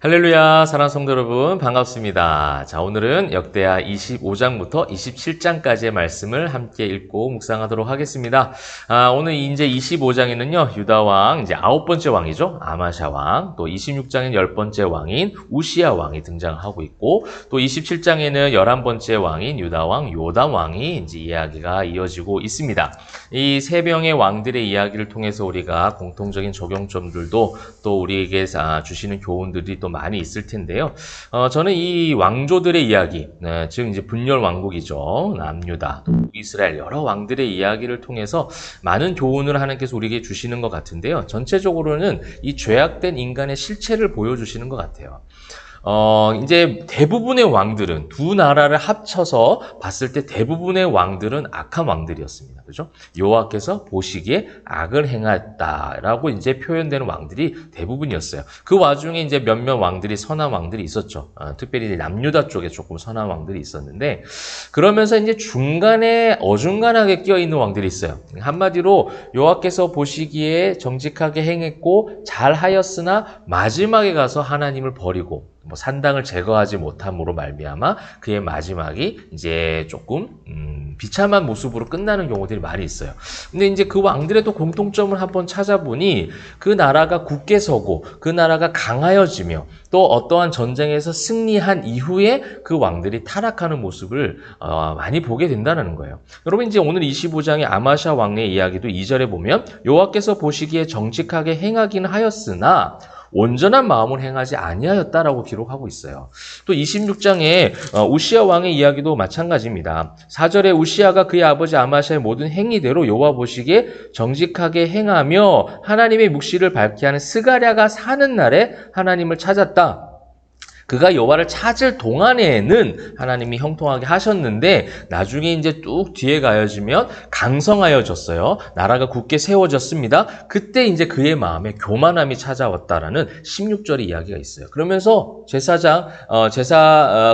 할렐루야, 사랑하는 성도 여러분, 반갑습니다. 자, 오늘은 역대하 25장부터 27장까지의 말씀을 함께 읽고 묵상하도록 하겠습니다. 오늘 이제 25장에는요, 유다왕, 이제 9번째 왕이죠. 아마샤 왕, 또 26장에는 10번째 왕인 우시야 왕이 등장하고 있고, 또 27장에는 11번째 왕인 유다왕, 요담 왕이 이제 이야기가 이어지고 있습니다. 이 세 명의 왕들의 이야기를 통해서 우리가 공통적인 적용점들도 또 우리에게 주시는 교훈들이 또 많이 있을 텐데요. 저는 이 왕조들의 이야기, 즉 이제 분열 왕국이죠. 남유다, 또 이스라엘 여러 왕들의 이야기를 통해서 많은 교훈을 하나님께서 우리에게 주시는 것 같은데요. 전체적으로는 이 죄악된 인간의 실체를 보여주시는 것 같아요. 이제 대부분의 왕들은 두 나라를 합쳐서 봤을 때 대부분의 왕들은 악한 왕들이었습니다. 그죠? 여호와께서 보시기에 악을 행했다라고 이제 표현되는 왕들이 대부분이었어요. 그 와중에 이제 몇몇 왕들이 선한 왕들이 있었죠. 특별히 이제 남유다 쪽에 조금 선한 왕들이 있었는데 그러면서 이제 중간에 어중간하게 끼어 있는 왕들이 있어요. 한마디로 여호와께서 보시기에 정직하게 행했고 잘하였으나 마지막에 가서 하나님을 버리고 산당을 제거하지 못함으로 말미암아 그의 마지막이 이제 조금 비참한 모습으로 끝나는 경우들이 많이 있어요. 근데 이제 그 왕들의 또 공통점을 한번 찾아보니 그 나라가 굳게 서고 그 나라가 강하여지며 또 어떠한 전쟁에서 승리한 이후에 그 왕들이 타락하는 모습을 많이 보게 된다는 거예요. 여러분 이제 오늘 25장의 아마샤 왕의 이야기도 2절에 보면 여호와께서 보시기에 정직하게 행하긴 하였으나 온전한 마음을 행하지 아니하였다라고 기록하고 있어요. 또 26장에 우시야 왕의 이야기도 마찬가지입니다. 4절에 우시야가 그의 아버지 아마샤의 모든 행위대로 여호와 보시기에 정직하게 행하며 하나님의 묵시를 밝게 하는 스가랴가 사는 날에 하나님을 찾았다. 그가 여호와를 찾을 동안에는 하나님이 형통하게 하셨는데 나중에 이제 뚝 뒤에 가여지면 강성하여졌어요. 나라가 굳게 세워졌습니다. 그때 이제 그의 마음에 교만함이 찾아왔다라는 16절의 이야기가 있어요. 그러면서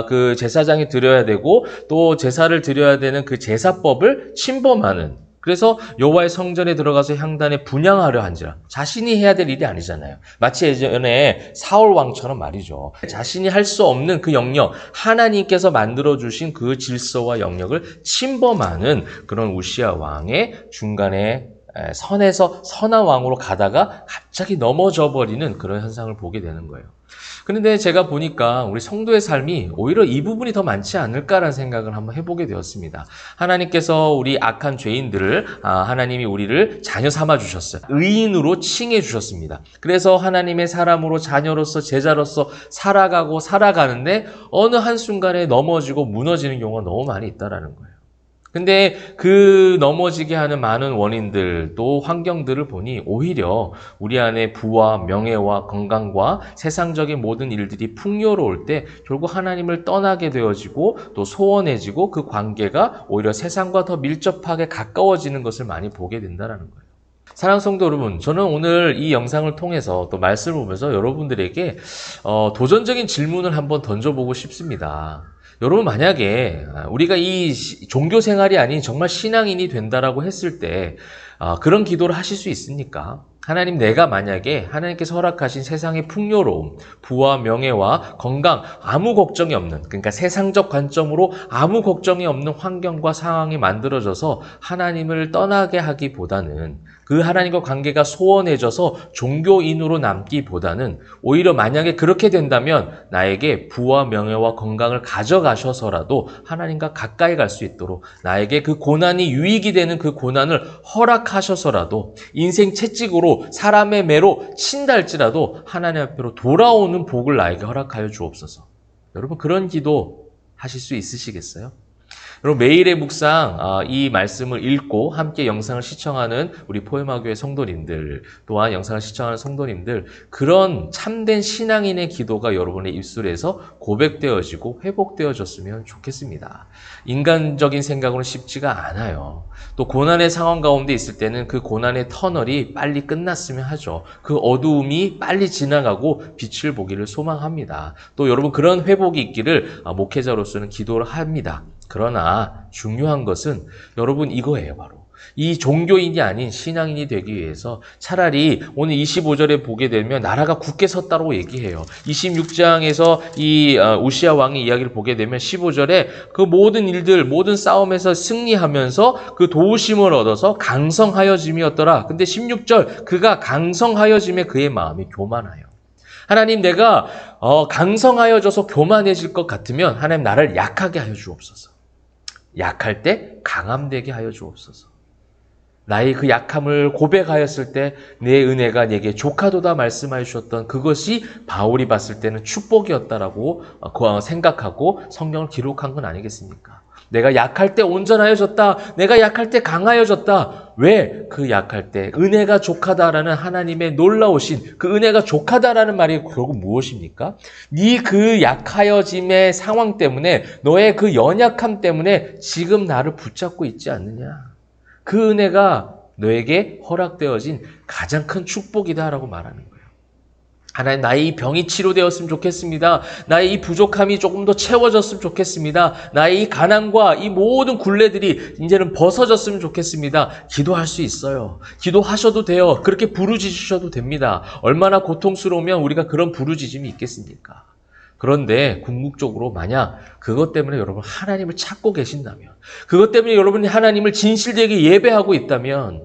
그 제사장이 드려야 되고 또 제사를 드려야 되는 그 제사법을 침범하는 그래서 여호와의 성전에 들어가서 향단에 분향하려 한지라 자신이 해야 될 일이 아니잖아요. 마치 예전에 사울 왕처럼 말이죠. 자신이 할 수 없는 그 영역, 하나님께서 만들어주신 그 질서와 영역을 침범하는 그런 우시야 왕의 중간에 선에서 선한 왕으로 가다가 갑자기 넘어져 버리는 그런 현상을 보게 되는 거예요. 그런데 제가 보니까 우리 성도의 삶이 오히려 이 부분이 더 많지 않을까라는 생각을 한번 해보게 되었습니다. 하나님께서 우리 악한 죄인들을 하나님이 우리를 자녀 삼아 주셨어요. 의인으로 칭해 주셨습니다. 그래서 하나님의 사람으로 자녀로서 제자로서 살아가는데 어느 한순간에 넘어지고 무너지는 경우가 너무 많이 있다라는 거예요. 근데 그 넘어지게 하는 많은 원인들 또 환경들을 보니 오히려 우리 안에 부와 명예와 건강과 세상적인 모든 일들이 풍요로울 때 결국 하나님을 떠나게 되어지고 또 소원해지고 그 관계가 오히려 세상과 더 밀접하게 가까워지는 것을 많이 보게 된다는 거예요. 사랑하는 성도 여러분, 저는 오늘 이 영상을 통해서 또 말씀을 보면서 여러분들에게 도전적인 질문을 한번 던져보고 싶습니다. 여러분 만약에 우리가 이 종교 생활이 아닌 정말 신앙인이 된다라고 했을 때 그런 기도를 하실 수 있습니까? 하나님 내가 만약에 하나님께서 허락하신 세상의 풍요로움, 부와 명예와 건강 아무 걱정이 없는 그러니까 세상적 관점으로 아무 걱정이 없는 환경과 상황이 만들어져서 하나님을 떠나게 하기보다는 그 하나님과 관계가 소원해져서 종교인으로 남기보다는 오히려 만약에 그렇게 된다면 나에게 부와 명예와 건강을 가져가셔서라도 하나님과 가까이 갈 수 있도록 나에게 그 고난이 유익이 되는 그 고난을 허락하셔서라도 인생 채찍으로 사람의 매로 친다 할지라도 하나님 앞으로 돌아오는 복을 나에게 허락하여 주옵소서. 여러분 그런 기도 하실 수 있으시겠어요? 여러분 매일의 묵상 이 말씀을 읽고 함께 영상을 시청하는 우리 포에마교회 성도님들 또한 영상을 시청하는 성도님들 그런 참된 신앙인의 기도가 여러분의 입술에서 고백되어지고 회복되어졌으면 좋겠습니다. 인간적인 생각으로는 쉽지가 않아요. 또 고난의 상황 가운데 있을 때는 그 고난의 터널이 빨리 끝났으면 하죠. 그 어두움이 빨리 지나가고 빛을 보기를 소망합니다. 또 여러분 그런 회복이 있기를 목회자로서는 기도를 합니다. 그러나 중요한 것은 여러분 이거예요. 바로 이 종교인이 아닌 신앙인이 되기 위해서 차라리 오늘 25절에 보게 되면 나라가 굳게 섰다고 얘기해요. 26장에서 이 우시야 왕의 이야기를 보게 되면 15절에 그 모든 일들, 모든 싸움에서 승리하면서 그 도우심을 얻어서 강성하여짐이었더라. 근데 16절 그가 강성하여짐에 그의 마음이 교만하여. 하나님, 내가 강성하여져서 교만해질 것 같으면 하나님 나를 약하게 하여 주옵소서. 약할 때 강함되게 하여 주옵소서. 나의 그 약함을 고백하였을 때 내 은혜가 내게 조카도다 말씀하여 주셨던 그것이 바울이 봤을 때는 축복이었다라고 생각하고 성경을 기록한 건 아니겠습니까? 내가 약할 때 온전하여졌다. 내가 약할 때 강하여졌다. 왜? 그 약할 때 은혜가 족하다라는 하나님의 놀라우신 그 은혜가 족하다라는 말이 결국 무엇입니까? 네 그 약하여짐의 상황 때문에 너의 그 연약함 때문에 지금 나를 붙잡고 있지 않느냐. 그 은혜가 너에게 허락되어진 가장 큰 축복이다라고 말하는 거예요. 하나님, 나의 이 병이 치료되었으면 좋겠습니다. 나의 이 부족함이 조금 더 채워졌으면 좋겠습니다. 나의 이 가난과 이 모든 굴레들이 이제는 벗어졌으면 좋겠습니다. 기도할 수 있어요. 기도하셔도 돼요. 그렇게 부르짖으셔도 됩니다. 얼마나 고통스러우면 우리가 그런 부르짖음이 있겠습니까? 그런데 궁극적으로 만약 그것 때문에 여러분 하나님을 찾고 계신다면, 그것 때문에 여러분이 하나님을 진실되게 예배하고 있다면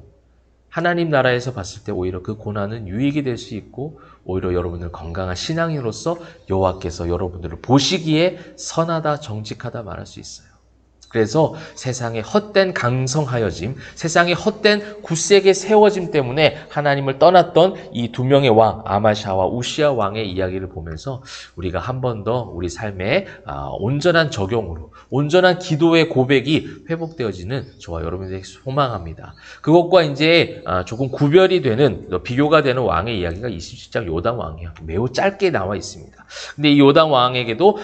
하나님 나라에서 봤을 때 오히려 그 고난은 유익이 될 수 있고 오히려 여러분들 건강한 신앙인으로서 여호와께서 여러분들을 보시기에 선하다, 정직하다 말할 수 있어요. 그래서 세상의 헛된 강성하여짐, 세상의 헛된 굳세게 세워짐 때문에 하나님을 떠났던 이 두 명의 왕, 아마샤와 우시야 왕의 이야기를 보면서 우리가 한 번 더 우리 삶에 온전한 적용으로, 온전한 기도의 고백이 회복되어지는 저와 여러분들에게 소망합니다. 그것과 이제 조금 구별이 되는, 비교가 되는 왕의 이야기가 27장 요담 왕이에요. 매우 짧게 나와 있습니다. 근데 이 요담 왕에게도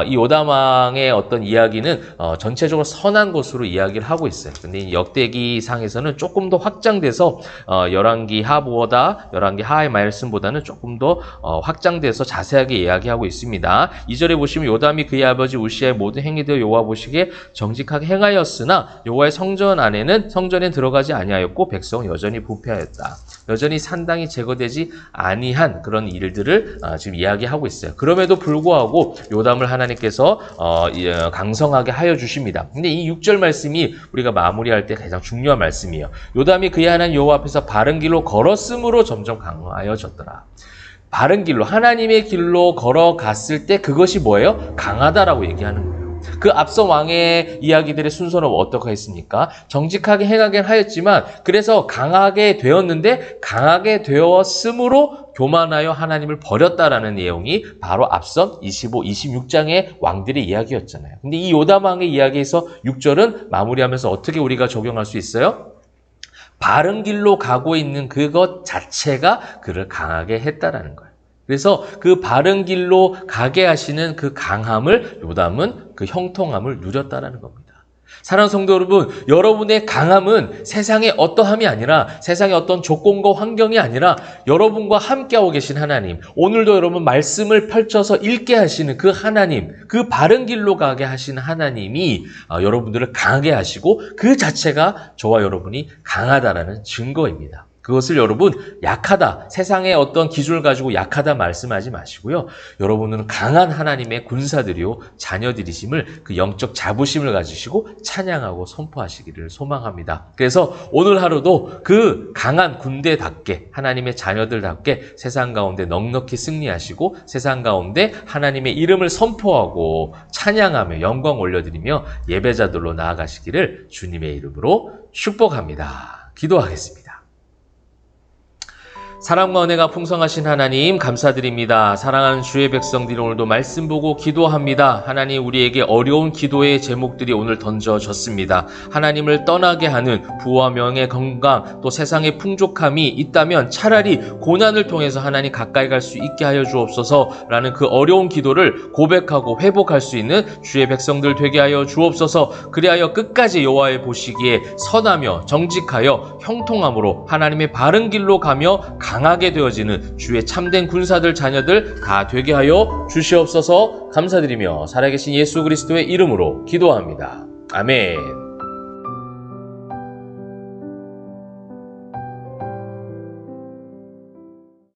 이 요담 왕의 어떤 이야기는 전체적으로 선한 것으로 이야기를 하고 있어요. 근데 이 역대기상에서는 조금 더 확장돼서 열왕기 하보다 열왕기 하의 말씀보다는 조금 더 확장돼서 자세하게 이야기하고 있습니다. 2절에 보시면 요담이 그의 아버지 우시야의 모든 행위대로 여호와 보시기에 정직하게 행하였으나 여호와의 성전에 들어가지 아니하였고 백성은 여전히 부패하였다. 여전히 산당이 제거되지 아니한 그런 일들을 지금 이야기하고 있어요. 그럼에도 불구하고 요담을 하나님께서 강성하게 하여 주십니다. 근데 이 6절 말씀이 우리가 마무리할 때 가장 중요한 말씀이에요. 요담이 그의 하나님 여호와 앞에서 바른 길로 걸었으므로 점점 강하여졌더라. 바른 길로, 하나님의 길로 걸어갔을 때 그것이 뭐예요? 강하다라고 얘기하는 거예요. 그 앞서 왕의 이야기들의 순서는 어떻게 했습니까? 정직하게 행하긴 하였지만 그래서 강하게 되었는데 강하게 되었으므로 교만하여 하나님을 버렸다라는 내용이 바로 앞선 25, 26장의 왕들의 이야기였잖아요. 근데 이 요담 왕의 이야기에서 6절은 마무리하면서 어떻게 우리가 적용할 수 있어요? 바른 길로 가고 있는 그것 자체가 그를 강하게 했다라는 거예요. 그래서 그 바른 길로 가게 하시는 그 강함을 요담은 그 형통함을 누렸다라는 겁니다. 사랑하는 성도 여러분, 여러분의 강함은 세상의 어떠함이 아니라 세상의 어떤 조건과 환경이 아니라 여러분과 함께하고 계신 하나님, 오늘도 여러분 말씀을 펼쳐서 읽게 하시는 그 하나님, 그 바른 길로 가게 하시는 하나님이 여러분들을 강하게 하시고 그 자체가 저와 여러분이 강하다라는 증거입니다. 그것을 여러분 약하다, 세상의 어떤 기준을 가지고 약하다 말씀하지 마시고요. 여러분은 강한 하나님의 군사들이요 자녀들이심을 그 영적 자부심을 가지시고 찬양하고 선포하시기를 소망합니다. 그래서 오늘 하루도 그 강한 군대답게 하나님의 자녀들답게 세상 가운데 넉넉히 승리하시고 세상 가운데 하나님의 이름을 선포하고 찬양하며 영광 올려드리며 예배자들로 나아가시기를 주님의 이름으로 축복합니다. 기도하겠습니다. 사랑과 은혜가 풍성하신 하나님 감사드립니다. 사랑하는 주의 백성들이 오늘도 말씀 보고 기도합니다. 하나님, 우리에게 어려운 기도의 제목들이 오늘 던져졌습니다. 하나님을 떠나게 하는 부와 명예, 건강, 또 세상의 풍족함이 있다면 차라리 고난을 통해서 하나님 가까이 갈 수 있게 하여 주옵소서라는 그 어려운 기도를 고백하고 회복할 수 있는 주의 백성들 되게 하여 주옵소서. 그리하여 끝까지 여호와의 보시기에 선하며 정직하여 형통함으로 하나님의 바른 길로 가며 강하게 되어지는 주의 참된 군사들 자녀들 다 되게 하여 주시옵소서. 감사드리며 살아계신 예수 그리스도의 이름으로 기도합니다. 아멘.